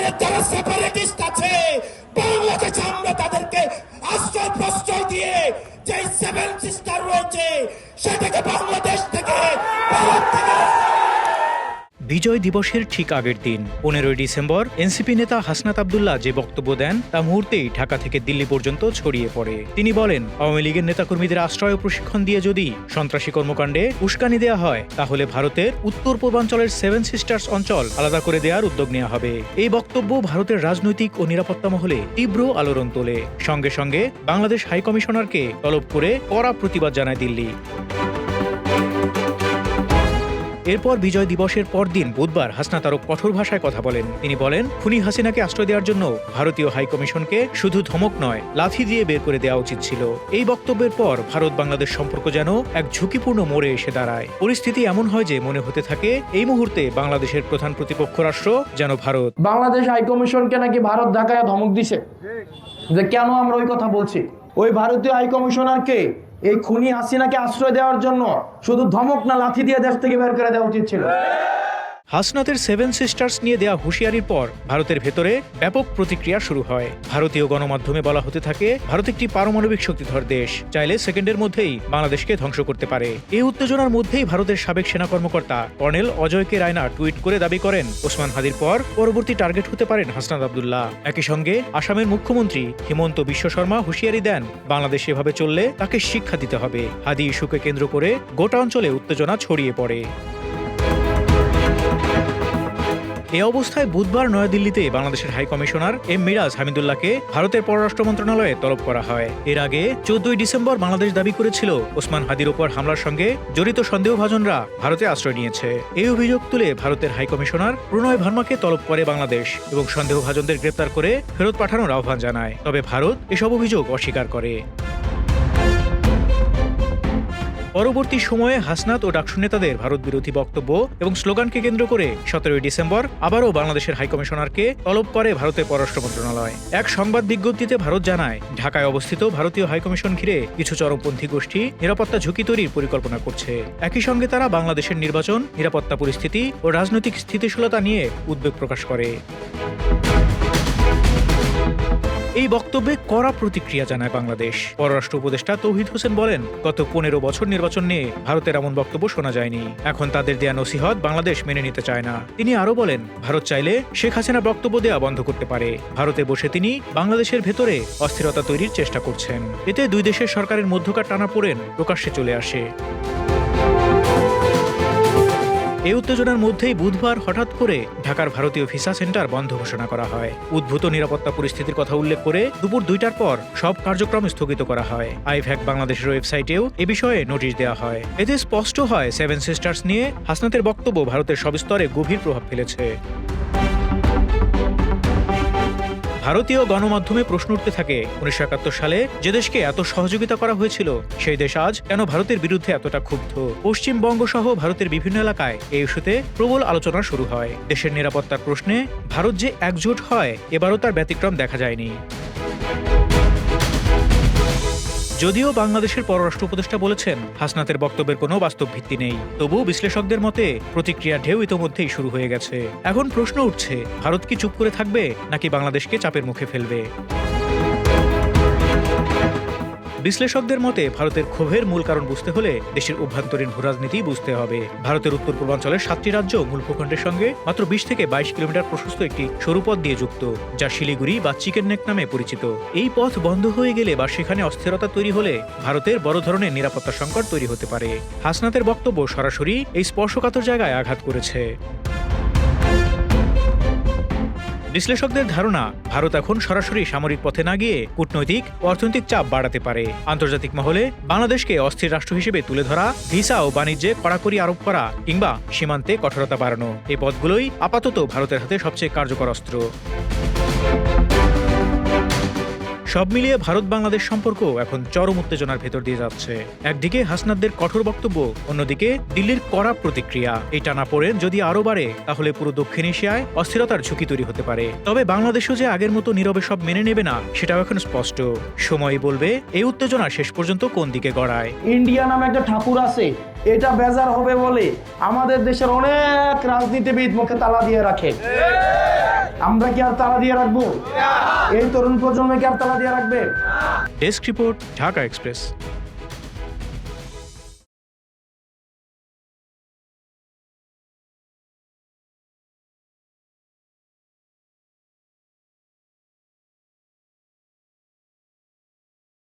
বাংলাদেশের যারা সেপারেটিস্ট আছে, বাংলাদেশে আমরা তাদেরকে আশ্রয় প্রশ্রয় দিয়ে যে সেভেন সিস্টার রয়েছে সেটাকে বাংলাদেশ থেকে, ভারত থেকে। বিজয় দিবসের ঠিক আগের দিন 15 ডিসেম্বর এনসিপি নেতা হাসনাত আব্দুল্লাহ যে বক্তব্য দেন তা মুহূর্তেই ঢাকা থেকে দিল্লি পর্যন্ত ছড়িয়ে পড়ে। তিনি বলেন, আওয়ামী লীগের নেতাকর্মীদের আশ্রয় ও প্রশিক্ষণ দিয়ে যদি সন্ত্রাসী কর্মকাণ্ডে উস্কানি দেওয়া হয় তাহলে ভারতের উত্তর পূর্বাঞ্চলের সেভেন সিস্টার্স অঞ্চল আলাদা করে দেওয়ার উদ্যোগ নেওয়া হবে। এই বক্তব্য ভারতের রাজনৈতিক ও নিরাপত্তা মহলে তীব্র আলোড়ন তোলে। সঙ্গে সঙ্গে বাংলাদেশ হাইকমিশনারকে তলব করে কড়া প্রতিবাদ জানায় দিল্লি। এরপর বিজয় দিবসের পরদিন বুধবার হাসনাত আরও কঠোর ভাষায় কথা বলেন। তিনি বলেন, খুনি হাসিনাকে আশ্রয় দেওয়ার জন্য ভারতীয় হাইকমিশনকে শুধু ধমক নয়, লাথি দিয়ে বের করে দেওয়া উচিত ছিল। এই বক্তব্যের পর ভারত বাংলাদেশ সম্পর্ক যেন এক ঝুঁকিপূর্ণ মোড়ে এসে দাঁড়ায়। পরিস্থিতি এমন হয় যে মনে হতে থাকে এই মুহূর্তে বাংলাদেশের প্রধান প্রতিপক্ষ রাষ্ট্র যেন ভারত। বাংলাদেশ হাইকমিশনকে নাকি ভারত ঢাকায় ধমক দিছে যে কেন আমরা ওই কথা বলছি। ওই ভারতীয় হাইকমিশনারকে এই খুনি হাসিনাকে আশ্রয় দেওয়ার জন্য শুধু ধমক না, লাথি দিয়ে দেশ থেকে বের করে দেওয়া উচিত ছিল। হাসনাতের সেভেন সিস্টার্স নিয়ে দেয়া হুঁশিয়ারির পর ভারতের ভেতরে ব্যাপক প্রতিক্রিয়া শুরু হয়। ভারতীয় গণমাধ্যমে বলা হতে থাকে, ভারত একটি পারমাণবিক শক্তিধর দেশ, চাইলে সেকেন্ডের মধ্যেই বাংলাদেশকে ধ্বংস করতে পারে। এই উত্তেজনার মধ্যেই ভারতের সাবেক সেনা কর্মকর্তা কর্নেল অজয় কে রায়না টুইট করে দাবি করেন, ওসমান হাদির পর পরবর্তী টার্গেট হতে পারেন হাসনাত আব্দুল্লাহ। একই সঙ্গে আসামের মুখ্যমন্ত্রী হিমন্ত বিশ্ব শর্মা হুঁশিয়ারি দেন, বাংলাদেশ এভাবে চললে তাকে শিক্ষা দিতে হবে। হাদি ইস্যুকে কেন্দ্র করে গোটা অঞ্চলে উত্তেজনা ছড়িয়ে পড়ে। এই অবস্থায় বুধবার নয়াদিল্লিতে বাংলাদেশের হাইকমিশনার এম মিরাজ হামিদুল্লাহকে ভারতের পররাষ্ট্র মন্ত্রণালয়ে তলব করা হয়। এর আগে 14 ডিসেম্বর বাংলাদেশ দাবি করেছিল ওসমান হাদির ওপর হামলার সঙ্গে জড়িত সন্দেহভাজনরা ভারতে আশ্রয় নিয়েছে। এই অভিযোগ তুলে ভারতের হাইকমিশনার প্রণয় ভার্মাকে তলব করে বাংলাদেশ এবং সন্দেহভাজনদের গ্রেপ্তার করে ফেরত পাঠানোর আহ্বান জানায়। তবে ভারত এসব অভিযোগ অস্বীকার করে। পরবর্তী সময়ে হাসনাত ও ডাকসু নেতাদের ভারত বিরোধী বক্তব্য এবং স্লোগানকে কেন্দ্র করে 17 ডিসেম্বর আবারও বাংলাদেশের হাইকমিশনারকে তলব করে ভারতের পররাষ্ট্র মন্ত্রণালয়। এক সংবাদ বিজ্ঞপ্তিতে ভারত জানায়, ঢাকায় অবস্থিত ভারতীয় হাইকমিশন ঘিরে কিছু চরমপন্থী গোষ্ঠী নিরাপত্তা ঝুঁকি তৈরির পরিকল্পনা করছে। একই সঙ্গে তারা বাংলাদেশের নির্বাচন, নিরাপত্তা পরিস্থিতি ও রাজনৈতিক স্থিতিশীলতা নিয়ে উদ্বেগ প্রকাশ করে। এই বক্তব্যে কড়া প্রতিক্রিয়া জানায় বাংলাদেশ। পররাষ্ট্র উপদেষ্টা তৌহিদ হোসেন বলেন, গত 15 বছর নির্বাচন নিয়ে ভারতের এমন বক্তব্য শোনা যায়নি। এখন তাদের দেয়া নসিহত বাংলাদেশ মেনে নিতে চায় না। তিনি আরও বলেন, ভারত চাইলে শেখ হাসিনা বক্তব্য দেওয়া বন্ধ করতে পারে। ভারতে বসে তিনি বাংলাদেশের ভেতরে অস্থিরতা তৈরির চেষ্টা করছেন। এতে দুই দেশের সরকারের মধ্যকার টানাপোড়েন প্রকাশ্যে চলে আসে। এই উত্তেজনার মধ্যেই বুধবার হঠাৎ করে ঢাকার ভারতীয় ভিসা সেন্টার বন্ধ ঘোষণা করা হয়। উদ্ভূত নিরাপত্তা পরিস্থিতির কথা উল্লেখ করে দুপুর 2টার পর সব কার্যক্রম স্থগিত করা হয়। আইভ্যাক বাংলাদেশের ওয়েবসাইটেও এ বিষয়ে নোটিশ দেওয়া হয়। এতে স্পষ্ট হয় সেভেন সিস্টার্স নিয়ে হাসনাতের বক্তব্য ভারতের সব স্তরে গভীর প্রভাব ফেলেছে। ভারতীয় গণমাধ্যমে প্রশ্ন উঠতে থাকে, 1971 সালে যে দেশকে এত সহযোগিতা করা হয়েছিল সেই দেশ আজ কেন ভারতের বিরুদ্ধে এতটা ক্ষুব্ধ? পশ্চিমবঙ্গ সহ ভারতের বিভিন্ন এলাকায় এই ইস্যুতে প্রবল আলোচনা শুরু হয়। দেশের নিরাপত্তার প্রশ্নে ভারত যে একজোট হয় এবারও তার ব্যতিক্রম দেখা যায়নি। যদিও বাংলাদেশের পররাষ্ট্র উপদেষ্টা বলেছেন, হাসনাতের বক্তব্যের কোনো বাস্তব ভিত্তি নেই, তবু বিশ্লেষকদের মতে প্রতিক্রিয়ার ঢেউ ইতোমধ্যেই শুরু হয়ে গেছে। এখন প্রশ্ন উঠছে, ভারত কি চুপ করে থাকবে নাকি বাংলাদেশকে চাপের মুখে ফেলবে? বিশ্লেষকদের মতে ভারতের ক্ষোভের মূল কারণ বুঝতে হলে দেশের অভ্যন্তরীণ ভূরাজনীতি বুঝতে হবে। ভারতের উত্তর পূর্বাঞ্চলের 7টি রাজ্য মূল ভূখণ্ডের সঙ্গে মাত্র 20 থেকে 22 কিলোমিটার প্রশস্ত একটি সরু পথ দিয়ে যুক্ত, যা শিলিগুড়ি বা চিকেন নেক নামে পরিচিত। এই পথ বন্ধ হয়ে গেলে বা সেখানে অস্থিরতা তৈরি হলে ভারতের বড় ধরনের নিরাপত্তা সংকট তৈরি হতে পারে। হাসনাতের বক্তব্য সরাসরি এই স্পর্শকাতর জায়গায় আঘাত করেছে। বিশ্লেষকদের ধারণা, ভারত এখন সরাসরি সামরিক পথে না গিয়ে কূটনৈতিক ও অর্থনৈতিক চাপ বাড়াতে পারে। আন্তর্জাতিক মহলে বাংলাদেশকে অস্থির রাষ্ট্র হিসেবে তুলে ধরা, ভিসা ও বাণিজ্যে কড়াকড়ি আরোপ করা কিংবা সীমান্তে কঠোরতা বাড়ানো, এই পথগুলোই আপাতত ভারতের হাতে সবচেয়ে কার্যকর অস্ত্র। সব মিলিয়ে ভারত বাংলাদেশ সম্পর্ক এখন চরম উত্তেজনার ভেতর দিয়ে যাচ্ছে। একদিকে হাসনাতদের কঠোর বক্তব্য, অন্যদিকে দিল্লির কড়া প্রতিক্রিয়া। এই টানাপোড়েন যদি আরও বাড়ে তাহলে পুরো দক্ষিণ এশিয়ায় অস্থিরতার ঝুঁকি তৈরি হতে পারে। তবে বাংলাদেশও যে আগের মতো নীরবে সব মেনে নেবে না সেটাও এখন স্পষ্ট। সময়ই বলবে এই উত্তেজনা শেষ পর্যন্ত কোন দিকে গড়ায়। ইন্ডিয়া নামে একটা ঠাকুর আছে, এটা বেজার হবে বলে আমাদের দেশের অনেক রাজনীতিবিদ মুখে তালা দিয়ে রাখে। আমরা কি আর তালা দিয়ে রাখবো? এই তরুণ প্রজন্মকে আর তালা দিয়ে রাখবে? Desk report, Dhaka express.